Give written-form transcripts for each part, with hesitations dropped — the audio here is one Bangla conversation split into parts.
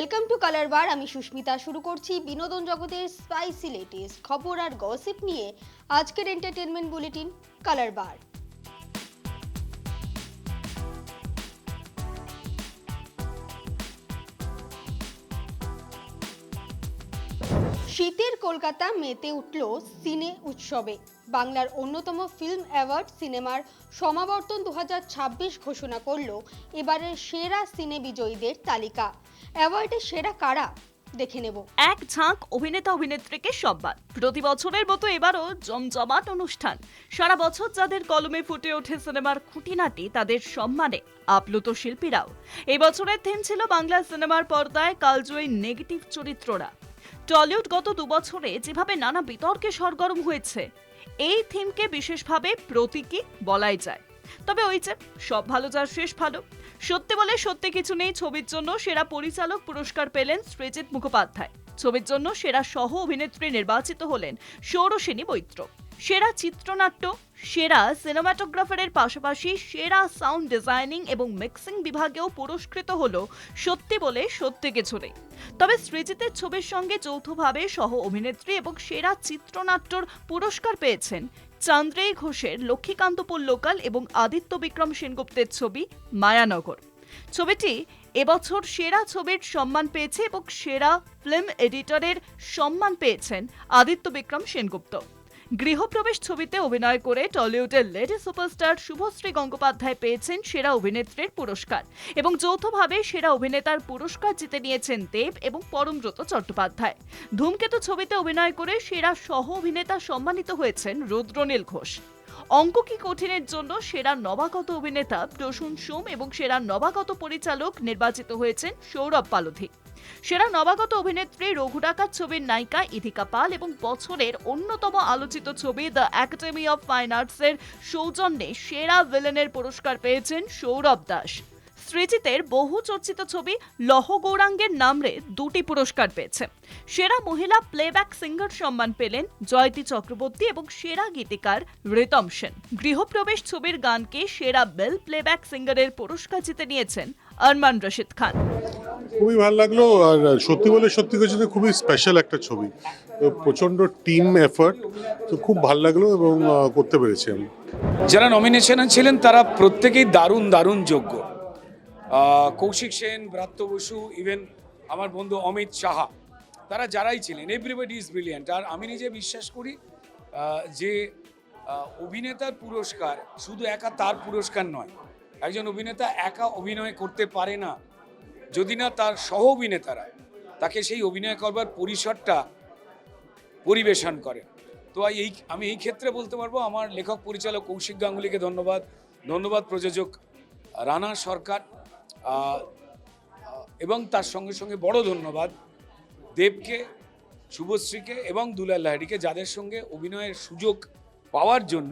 ওয়েলকাম টু কালার বার। আমি সুস্মিতা। শুরু করছি বিনোদন জগতের স্পাইসি লেটেস্ট খবর আর গসিপ নিয়ে আজকের এন্টারটেনমেন্ট বুলেটিন কালার বার। শীতের কলকাতা মেতে উঠল সিনে উৎসবে। বাংলার অন্যতম ফিল্ম অ্যাওয়ার্ড সিনেমার সমাবর্তন 2026 ঘোষণা করল এবারের সেরা সিনে বিজয়ীদের তালিকা। অ্যাওয়ার্ডে সেরা কারা দেখে নেব। এক ঝাঁক অভিনেতা অভিনেত্রীকে সম্মান। প্রতি বছরের মতো এবারও জমজমাট অনুষ্ঠান। সারা বছর যাদের কলমে ফুটে ওঠে সিনেমার খুঁটিনাটি, তাদের সম্মানে আপ্লুত শিল্পীরাও। এই বছরের থিম ছিল বাংলা সিনেমার পর্দায় কালজয়ী নেগেটিভ চরিত্ররা। টলিউড গত 2 বছরে যেভাবে নানা বিতর্কে সরগরম হয়েছে, এই থিমকে বিশেষভাবে প্রতীকী বলাই যায়। তবে ওই যে সব ভালো যার শেষ ভালো, সত্যি বলে সত্যি কিছু নেই ছবির জন্য সেরা পরিচালক পুরস্কার পেলেন সৃজিত মুখোপাধ্যায়। ছবির জন্য সেরা সহ অভিনেত্রী নির্বাচিত হলেন ষোড়শিনী মৈত্র। সেরা চিত্রনাট্য, সেরা সিনেমাটোগ্রাফারের পাশাপাশি সেরা সাউন্ড ডিজাইনিং এবং মিক্সিং বিভাগেও পুরস্কৃত হলো সত্যি বলে সত্যি কিছু নেই। তবে সৃজিতের ছবির সঙ্গে যৌথভাবে সহ অভিনেত্রী এবং সেরা চিত্রনাট্যর পুরস্কার পেয়েছেন চান্দ্রেই ঘোষের লক্ষ্মীকান্ত পল্লকাল এবং আদিত্য বিক্রম সেনগুপ্তের ছবি মায়ানগর। ছবিটি এবছর সেরা ছবির সম্মান পেয়েছে এবং সেরা ফিল্ম এডিটরের সম্মান পেয়েছেন আদিত্য বিক্রম সেনগুপ্ত। গৃহপ্রবেশ ছবিতে অভিনয় করে টলিউডের লেডি সুপারস্টার শুভশ্রী গঙ্গোপাধ্যায় পেয়েছেন সেরা অভিনেত্রীর পুরস্কার এবং যৌথভাবে সেরা অভিনেতার পুরস্কার জিতে নিয়েছেন দেব এবং পরমব্রত চট্টোপাধ্যায়। ধূমকেতু ছবিতে অভিনয় করে সেরা সহ অভিনেতা সম্মানিত হয়েছেন রুদ্রনীল ঘোষ। অঙ্ক কি কঠিনের জন্য সেরা নবাগত অভিনেতা প্রসূন সোম এবং সেরা নবাগত পরিচালক নির্বাচিত হয়েছেন সৌরভ পালোধি। সেরা নবাগত অভিনেত্রী রঘু ডাকাত ছবির নায়িকা ইথিকা পাল এবং বছরের অন্যতম আলোচিত ছবি দ্য একাডেমি অফ ফাইন আর্টসের সৌজন্যে সেরা ভিলেনের পুরস্কার পেয়েছেন সৌরভ দাস। সৃজিতের বহু চর্চিত ছবি লহ গৌরাঙ্গের নামরে 2টি পুরস্কার পেয়েছে। সেরা মহিলা প্লেব্যাক সিঙ্গার সম্মান পেলেন জয়তী চক্রবর্তী এবং সেরা গীতিকার রিতম সেন। গৃহপ্রবেশ ছবির গানকে সেরা বেল প্লেব্যাক সিঙ্গারের পুরস্কার জিতে নিয়েছেন আরমান রশিদ খান। খুবই ভালো লাগলো। আর সত্যি বলে সত্যি কিছু খুবই স্পেশাল একটা ছবি, তো প্রচন্ড টিম এফার্ট, তো খুব ভালো লাগলো এবং করতে পেরেছি আমি। যারা নমিনেশনে ছিলেন তারা প্রত্যেকেই দারুণ দারুণ যোগ্য। কৌশিক সেন, ব্রাত্য বসু, ইভেন আমার বন্ধু অমিত সাহা, তারা যারাই ছিলেন, এভরিবডি ইজ ব্রিলিয়েন্ট। আর আমি নিজে বিশ্বাস করি যে অভিনেতার পুরস্কার শুধু একা তার পুরস্কার নয়। একজন অভিনেতা একা অভিনয় করতে পারে না যদি না তার সহ অভিনেতারা তাকে সেই অভিনয় করবার পরিসরটা পরিবেশন করে। তো আমি এই ক্ষেত্রে বলতে পারবো আমার লেখক পরিচালক কৌশিক গাঙ্গুলিকে ধন্যবাদ, ধন্যবাদ প্রযোজক রানা সরকার, এবং তার সঙ্গে সঙ্গে বড় ধন্যবাদ দেবকে, শুভশ্রীকে এবং দুলাল লাহিড়িকে, যাদের সঙ্গে অভিনয়ের সুযোগ পাওয়ার জন্য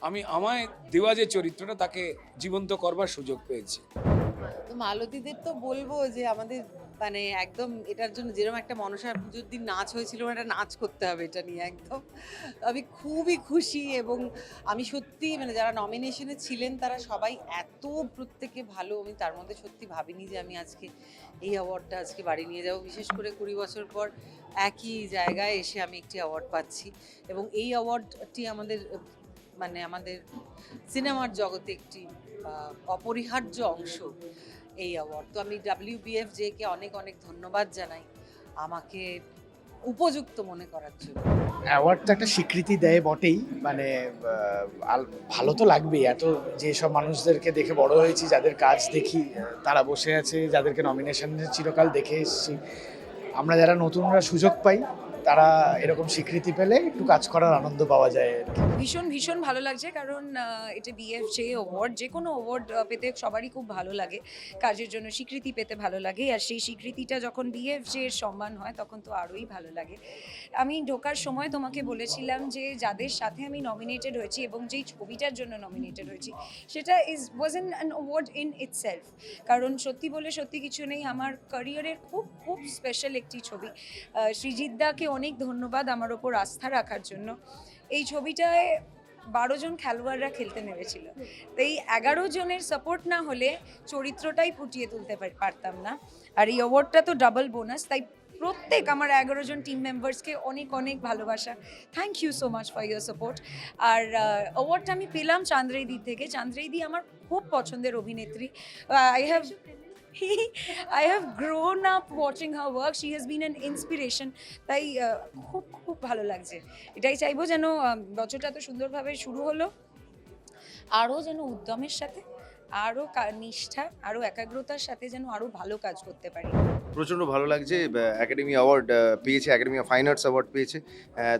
আমি আমায় দেওয়া যে চরিত্রটা তাকে জীবন্ত করবার সুযোগ পেয়েছি। তো মালতীদের তো বলবো যে আমাদের মানে একদম এটার জন্য যেরকম একটা মনসা পুজোর দিন নাচ হয়েছিল, একটা নাচ করতে হবে এটা নিয়ে। একদম আমি খুবই খুশি এবং আমি সত্যি মানে যারা নমিনেশনে ছিলেন তারা সবাই এত প্রত্যেকে ভালো। আমি তার মধ্যে সত্যি ভাবিনি যে আমি আজকে এই অ্যাওয়ার্ডটা আজকে বাড়ি নিয়ে যাব। বিশেষ করে 20 বছর পর একই জায়গায় এসে আমি একটি অ্যাওয়ার্ড পাচ্ছি এবং এই অ্যাওয়ার্ডটি আমাদের মানে আমাদের সিনেমার জগতে একটি অপরিহার্য অংশ এই অ্যাওয়ার্ড। তো আমি WBFJ-কে অনেক অনেক ধন্যবাদ জানাই আমাকে উপযুক্ত মনে করার জন্য। অ্যাওয়ার্ড তো একটা স্বীকৃতি দেয় বটেই, মানে ভালো তো লাগবেই। এত যেসব মানুষদেরকে দেখে বড় হয়েছি, যাদের কাজ দেখি, তারা বসে আছে, যাদেরকে নমিনেশনে চিরকাল দেখে এসেছি, আমরা যারা নতুনরা সুযোগ পাই তারা এরকম স্বীকৃতি পেলে একটু কাজ করার আনন্দ পাওয়া যায়। ভীষণ ভীষণ ভালো লাগছে, কারণ এটা BFJ অ্যাওয়ার্ড, যে কোনো অ্যাওয়ার্ড পেতে সবারই খুব ভালো লাগে, কাজের জন্য স্বীকৃতি পেতে ভালো লাগে। আর সেই স্বীকৃতিটা যখন BFJ-এর সম্মান হয় তখন তো আরোই ভালো লাগে। আমি ঢোকার সময় তোমাকে বলেছিলাম যে যাদের সাথে আমি নমিনেটেড হয়েছি এবং যেই ছবিটার জন্য নমিনেটেড হয়েছি সেটা was an award in itself. কারণ সত্যি বলে সত্যি কিছু নেই, আমার ক্যারিয়ারের খুব খুব স্পেশাল একটি ছবি। সৃজিত দাকে অনেক ধন্যবাদ আমার ওপর আস্থা রাখার জন্য। এই ছবিটায় 12 জন খেলোয়াড়রা খেলতে নেমেছিল, তো এই 11 জনের সাপোর্ট না হলে চরিত্রটাই ফুটিয়ে তুলতে পারতাম না। আর এই অ্যাওয়ার্ডটা তো ডাবল বোনাস, তাই প্রত্যেক আমার 11 জন টিম মেম্বার্সকে অনেক অনেক ভালোবাসা। Thank you so much for your support. আর অ্যাওয়ার্ডটা আমি পেলাম চান্দ্রেইদি থেকে। চান্দ্রেইদি আমার খুব পছন্দের অভিনেত্রী। I have grown up watching her work. She has been an inspiration. তাই খুব খুব ভালো লাগছে। এটাই চাইবো যেন বছরটা তো সুন্দরভাবে শুরু হলো, আরও যেন উদ্যমের সাথে, আরও নিষ্ঠা, আরও একাগ্রতার সাথে যেন আরও ভালো কাজ করতে পারি। প্রচণ্ড ভালো লাগছে। একাডেমি অ্যাওয়ার্ড পেয়েছে, academy of fine arts award পেয়েছে।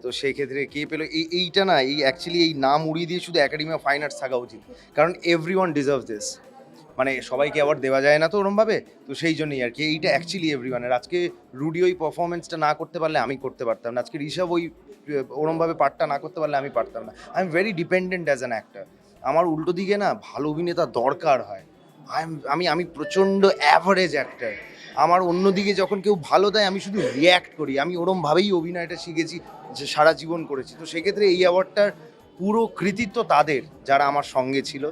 তো সেই ক্ষেত্রে কে পেলো এইটা না, অ্যাকচুয়ালি এই নাম উড়িয়ে দিয়ে শুধু একাডেমি অফ ফাইন আর্টস থাকা উচিত, কারণ এভরিওয়ান ডিজার্ভ দিস। মানে সবাইকে অ্যাওয়ার্ড দেওয়া যায় না তো ওরমভাবে, তো সেই জন্যই আর কি এইটা অ্যাকচুয়ালি এভরিওয়ানের। আজকে রুডি ওই পারফরমেন্সটা না করতে পারলে আমি করতে পারতাম না, আজকে ঋষভ ওই ওরমভাবে পার্টটা না করতে পারলে আমি পারতাম না। I am very dependent as an actor. আমার উল্টো দিকে না ভালো অভিনেতা দরকার হয়। আমি প্রচণ্ড অ্যাভারেজ অ্যাক্টর। আমার অন্যদিকে যখন কেউ ভালো দেয় আমি শুধু রিয়্যাক্ট করি। আমি ওরমভাবেই অভিনয়টা শিখেছি, যে সারা জীবন করেছি। তো সেক্ষেত্রে এই অ্যাওয়ার্ডটার পুরো কৃতিত্ব তাদের যারা আমার সঙ্গে ছিল,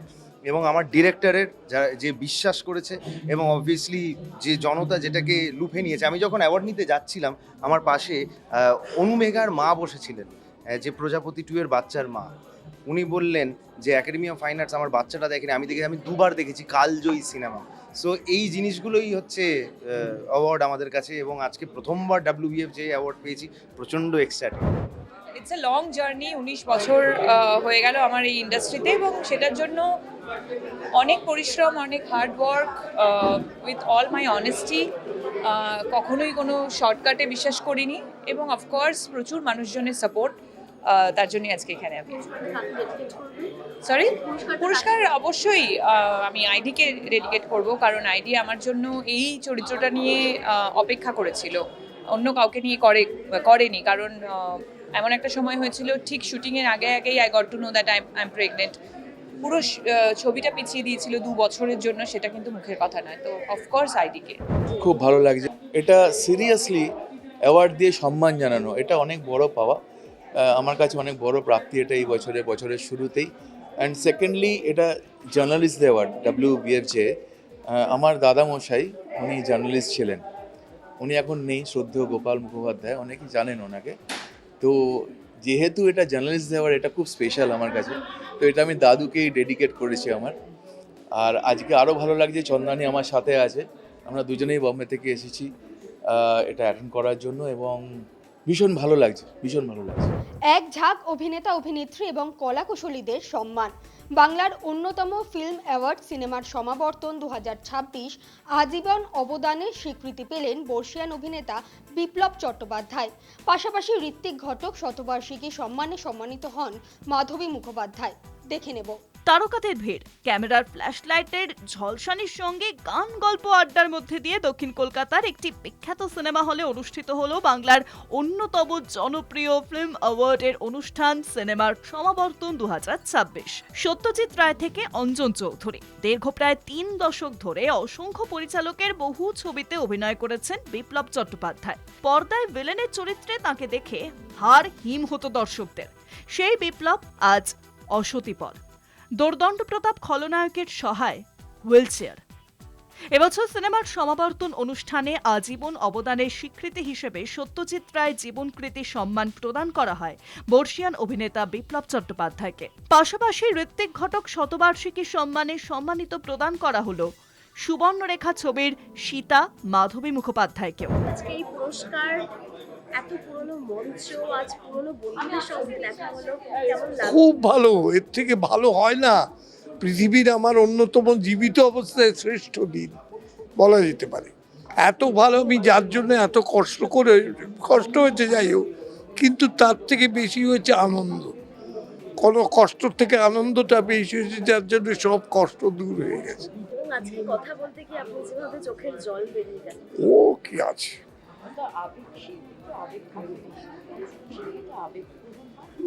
এবং আমার ডিরেক্টরের যারা যে বিশ্বাস করেছে, এবং অবভিয়াসলি যে জনতা যেটাকে লুফে নিয়েছে। আমি যখন অ্যাওয়ার্ড নিতে যাচ্ছিলাম আমার পাশে অনুমেঘার মা বসেছিলেন, যে প্রজাপতি 2 এর বাচ্চার মা। উনি বললেন যে একাডেমি অফ ফাইন আর্টস আমার বাচ্চাটা দেখেনি, আমি 2বার দেখেছি কালজয়ী সিনেমা। সো এই জিনিসগুলোই হচ্ছে অ্যাওয়ার্ড আমাদের কাছে, এবং আজকে প্রথমবার WBFJ অ্যাওয়ার্ড পেয়েছি, প্রচণ্ড excited. It's a long journey. 19 বছর হয়ে গেল আমার এই ইন্ডাস্ট্রিতে, এবং সেটার জন্য অনেক পরিশ্রম, অনেক hard work, with all my honesty. কখনোই কোনো শর্টকাটে বিশ্বাস করিনি, এবং অফকোর্স প্রচুর মানুষজনের সাপোর্ট। তার জন্যই আজকে এখানে আমি। সরি, পুরস্কার অবশ্যই আমি আইডিকে ডেডিকেট করব, কারণ আইডি আমার জন্য এই চরিত্রটা নিয়ে অপেক্ষা করেছিল, অন্য কাউকে নিয়ে করেনি। কারণ এমন একটা সময় হয়েছিল ঠিক শুটিংয়ের আগেই I got to know that I am pregnant. পুরো ছবিটা পিছিয়ে দিয়েছিল 2 বছরের জন্য, সেটা কিন্তু মুখের কথা নয়। তো অফকোর্স আইডিকে খুব ভালো লাগছে। এটা সিরিয়াসলি অ্যাওয়ার্ড দিয়ে সম্মান জানানো, এটা অনেক বড় পাওয়া। আমার কাছে অনেক বড় প্রাপ্তি এটা এই বছরের শুরুতেই। অ্যান্ড সেকেন্ডলি এটা জার্নালিস্ট অ্যাওয়ার্ড WBFJ। আমার দাদামশাই উনি জার্নালিস্ট ছিলেন, উনি এখন নেই, শ্রদ্ধেয় গোপাল মুখোপাধ্যায়, অনেকেই জানেন ওনাকে। তো যেহেতু এটা জার্নালিস্ট অ্যাওয়ার্ড, এটা খুব স্পেশাল আমার কাছে। তো এটা আমি দাদুকেই ডেডিকেট করেছি আমার। আর আজকে আরও ভালো লাগছে, চন্দানি আমার সাথে আছে, আমরা দুজনেই বম্বে থেকে এসেছি এটা অ্যাটেন্ড করার জন্য, এবং ভীষণ ভালো লাগছে। এক ঝাঁক অভিনেতা অভিনেত্রী এবং কলাকুশলীদের সম্মান। বাংলার অন্যতম ফিল্ম অ্যাওয়ার্ড সিনেমার সমাবর্তন 2026 আজীবন অবদানের স্বীকৃতি পেলেন বর্ষিয়ান অভিনেতা বিপ্লব চট্টোপাধ্যায়। পাশাপাশি ঋত্বিক ঘটক শতবার্ষিকী সম্মানে সম্মানিত হন মাধবী মুখোপাধ্যায়। দেখে নেব। তারকাদের ভিড়, ক্যামেরার ফ্ল্যাশলাইটের ঝলসানির সঙ্গে গান গল্প আড্ডার মধ্যে দিয়ে দক্ষিণ কলকাতার একটি বিখ্যাত সিনেমা হলে অনুষ্ঠিত হলো বাংলার অন্যতম জনপ্রিয় ফিল্ম অ্যাওয়ার্ডের অনুষ্ঠান সিনেমার সমাবর্তন 2026। সত্যজিৎ রায় থেকে অঞ্জন চৌধুরী, দীর্ঘ প্রায় 3 দশক ধরে অসংখ্য পরিচালকের বহু ছবিতে অভিনয় করেছেন বিপ্লব চট্টোপাধ্যায়। পর্দায় ভিলেনের চরিত্রে তাকে দেখে হাড় হিম হতো দর্শকদের। সেই বিপ্লব আজ অসতিপর। দোর্দণ্ড প্রতাপ খলনায়কের সহায় হুইলচেয়ার। এবছর সিনেমার সমাবর্তন অনুষ্ঠানে আজীবন অবদানের স্বীকৃতি হিসেবে সত্যজিৎ রায় জীবনকৃতি সম্মান প্রদান করা হয় বর্ষিয়ান অভিনেতা বিপ্লব চট্টোপাধ্যায়কে। পাশাপাশি ঋত্বিক ঘটক শতবার্ষিকী সম্মানে সম্মানিত প্রদান করা হলো সুবর্ণরেখা ছবির সীতা মাধবী মুখোপাধ্যায়কেও। আজকে এই পুরস্কার, এত পুরনো মঞ্চ, আজ পুরনো বন্ধুদের সঙ্গে দেখা হলো, কেমন লাগলো? খুব ভালো, এর থেকে ভালো হয় না। পৃথিবীর আমার অন্যতম জীবিত অবস্থায় শ্রেষ্ঠ দিন বলা যেতে পারে। এত ভালো, আমি যার জন্য এত কষ্ট হয়েছে যাই হোক, কিন্তু তার থেকে বেশি হয়েছে আনন্দ। কোনো কষ্ট থেকে আনন্দটা বেশি হয়েছে, যার জন্য সব কষ্ট দূর হয়ে গেছে। এবং আজকে কথা বলতে কি আপনি যেভাবে চোখের জল বেরিয়ে গেল, ও কি আছে,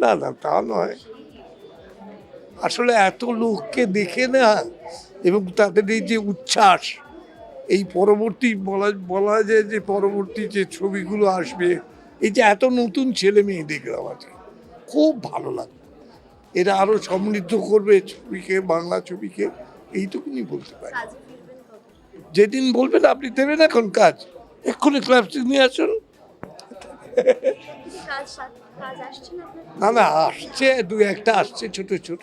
না না তা নয়, আসলে এত লোককে দেখে না, এবং তাদের এই যে উচ্ছ্বাস, এই পরবর্তী বলা যায় যে পরবর্তী যে ছবিগুলো আসবে, এই যে এত নতুন ছেলে মেয়ে দেখলাম আজকে, খুব ভালো লাগে। এরা আরো সমৃদ্ধ করবে ছবিকে, বাংলা ছবিকে, এইটুকুনি বলতে পারি। কাজে ফিরবেন কবে? যেদিন বলবেন আপনি দেবেন এখন কাজ, এক্ষুনি ক্লাবসিক নিয়ে আসুন। কাজ কাজ আসছে না আপনার? না না, আসছে, দু একটা আসছে ছোট ছোট,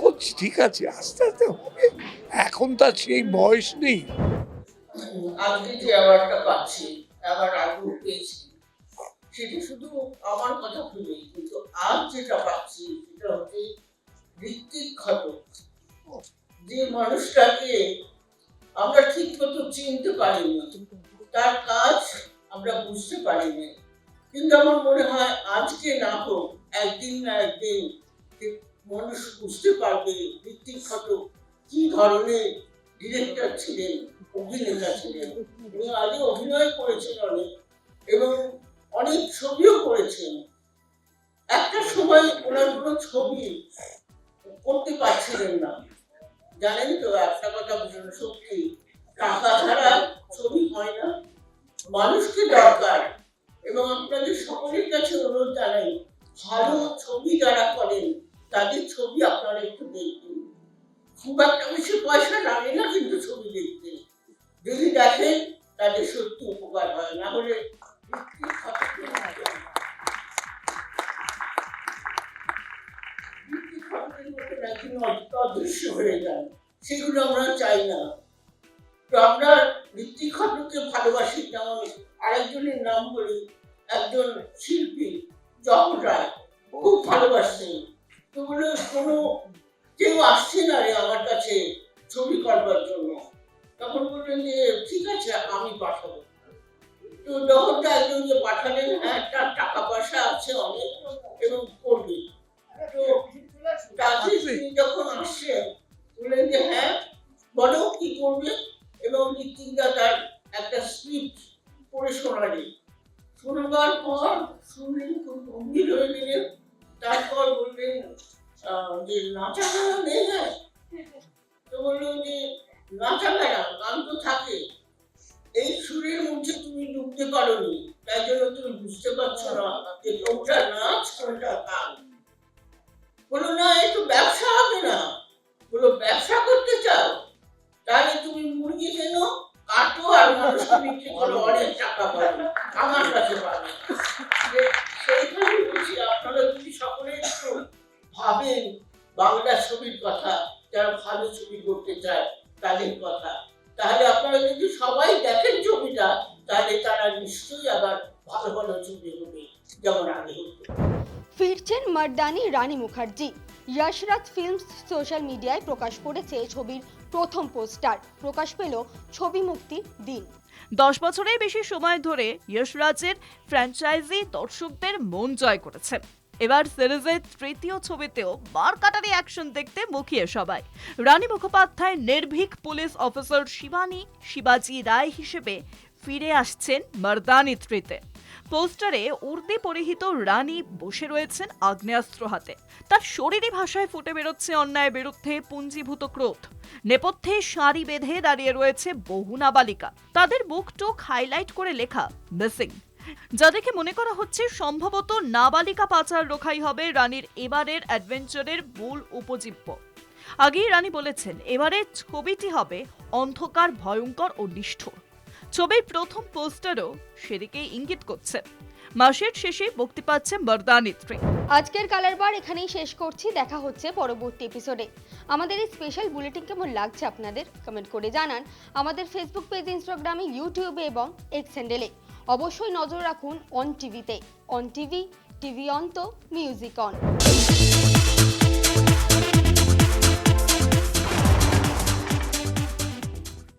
করছি, ঠিক আছে, আস্তে আস্তে হবে, এখন তার সেই বয়স নেই। আজকে যে অ্যাওয়ার্ডটা পাচ্ছি, অ্যাওয়ার্ড আগেও পেয়েছি, সেটা শুধু আমার কথা ভেবেই, কিন্তু আজ যেটা পাচ্ছি সেটা হচ্ছে ঋত্বিক ঘটক, যে মানুষটাকে আমরা ঠিক মতো চিনতে পারিনি, তার কাজ আমরা বুঝতে পারিনি, কিন্তু আমার মনে হয় আজকে না হোক একদিন না একদিন মানুষ বুঝতে পারবে ঋত্বিক ঘটক কি ধরনের ডিরেক্টর ছিলেন, অভিনেতা ছিলেন। উনি আগে অভিনয় করেছেন অনেক, এবং অনেক ছবিও করেছেন। একটা সময় ওনার কোনো ছবি করতে পারছিলেন না, জানেন তো, একটা কথা ভীষণ সত্যি, টাকা ছাড়া ছবি হয় না, মানুষকে দরকার। এবং আপনাদের সকলের কাছে অনুরোধ জানাই, ভালো ছবি যারা করেন তাদের ছবি আপনারা একটু দেখবেন। খুব একটা বেশি পয়সা লাগে না কিন্তু ছবি দেখতে, যদি দেখেন তাদের সত্যি উপকার হয়, না হলে অদৃশ্য হয়ে যায়, সেগুলো আমরা চাই না। তো আমরা ঋত্বিক ঘটককে ভালোবাসি, যেমন আরেকজনের নাম বলি, একজন শিল্পী জহর রায়, খুব ভালোবাসতেন। তো বলে কোনো কেউ আসছে না রে আমার কাছে ছবি করবার জন্য, তখন বললেন যে ঠিক আছে আমি পাঠাবো। তো জহরটা একজনকে পাঠালেন, হ্যাঁ তার টাকা পয়সা আছে অনেক এবং করবে। তো তাকে তিনি যখন আসছেন বললেন যে হ্যাঁ বলো কি করবে, এবং ঋত্বিকদা তার একটা স্ক্রিপ্ট পড়ে শোনালেন। শোনাবার পর শুনলেন, খুব গম্ভীর হয়ে গেলেন। তারপর বললেন যে নাচা গানা নেই, হ্যাঁ। তো বললো যে নাচা গানা, গান তো থাকে, এই সুরের মধ্যে তুমি ডুবতে পারোনি, তাই জন্য তুমি বুঝতে পারছো না যে কোনটা নাচ কোনটা গান। বললো না, একটু ব্যবসা হবে না। বললো ব্যবসা করতে চাও, তাহলে তুমি মুরগি কেনো, কাটো, আর মানুষকে বিক্রি করো, অনেক টাকা পাবে, আমার কাছে পাবে। সেইখানে বলছি, আপনারা যদি সকলে একটু ভাবেন বাংলা ছবির কথা, যারা ভালো ছবি করতে চায় তাদের কথা, তাহলে আপনারা যদি সবাই দেখেন ছবিটা, তাহলে তারা নিশ্চয়ই আবার ভালো ভালো ছবি হবে যেমন আগে হতো। ফিরছেন মর্দানি রানী মুখার্জি। যশরাজ ফিল্মস সোশ্যাল মিডিয়ায় প্রকাশ করেছে ছবির প্রথম পোস্টার। প্রকাশ পেল ছবি মুক্তির দিন। 10 বছরের বেশি সময় ধরে যশরাজের ফ্র্যাঞ্চাইজি দর্শকদের মন জয় করেছে। এবার সিরিজের তৃতীয় ছবিতেও মারকাটারি অ্যাকশন দেখতে মুখিয়ে সবাই। রানী মুখোপাধ্যায় নির্ভীক পুলিশ অফিসার শিবানী শিবাজি রায় হিসেবে ফিরে আসছেন মর্দানি 3-তে। পোস্টারে উর্দি পরিহিত রানী বসে রয়েছেন আগ্নেয়াস্ত্র হাতে। তার শরীরী ভাষায় ফুটে বেরোচ্ছে অন্যায়ের বিরুদ্ধে পুঞ্জীভূত ক্রোধ। নেপথ্যে সারি বেঁধে দাঁড়িয়ে রয়েছে বহু নাবালিকা, তাদের মুখ টুক হাইলাইট করে লেখা মিসিং, যা দেখে মনে করা হচ্ছে সম্ভবত নাবালিকা পাচার রোখাই হবে রানীর এবারের অ্যাডভেঞ্চারের মূল উপজীব্য। আগেই রানী বলেছেন এবারের ছবিটি হবে অন্ধকার, ভয়ঙ্কর ও নিষ্ঠুর। ছবির প্রথম পোস্টারও সেদিকেই ইঙ্গিত করছে। মাসের শেষে মুক্তি পাচ্ছে মর্দানি 3। আজকের কালার বার এখানেই শেষ করছি, দেখা হচ্ছে পরবর্তী এপিসোডে। আমাদের এই স্পেশাল বুলেটিন কেমন লাগছে আপনাদের কমেন্ট করে জানান আমাদের ফেসবুক পেজ, ইনস্টাগ্রামে, ইউটিউবে এবং এক্স হ্যান্ডেলে। অবশ্যই নজর রাখুন অন টিভিতে। অন টিভি, টিভি অন তো মিউজিক অন।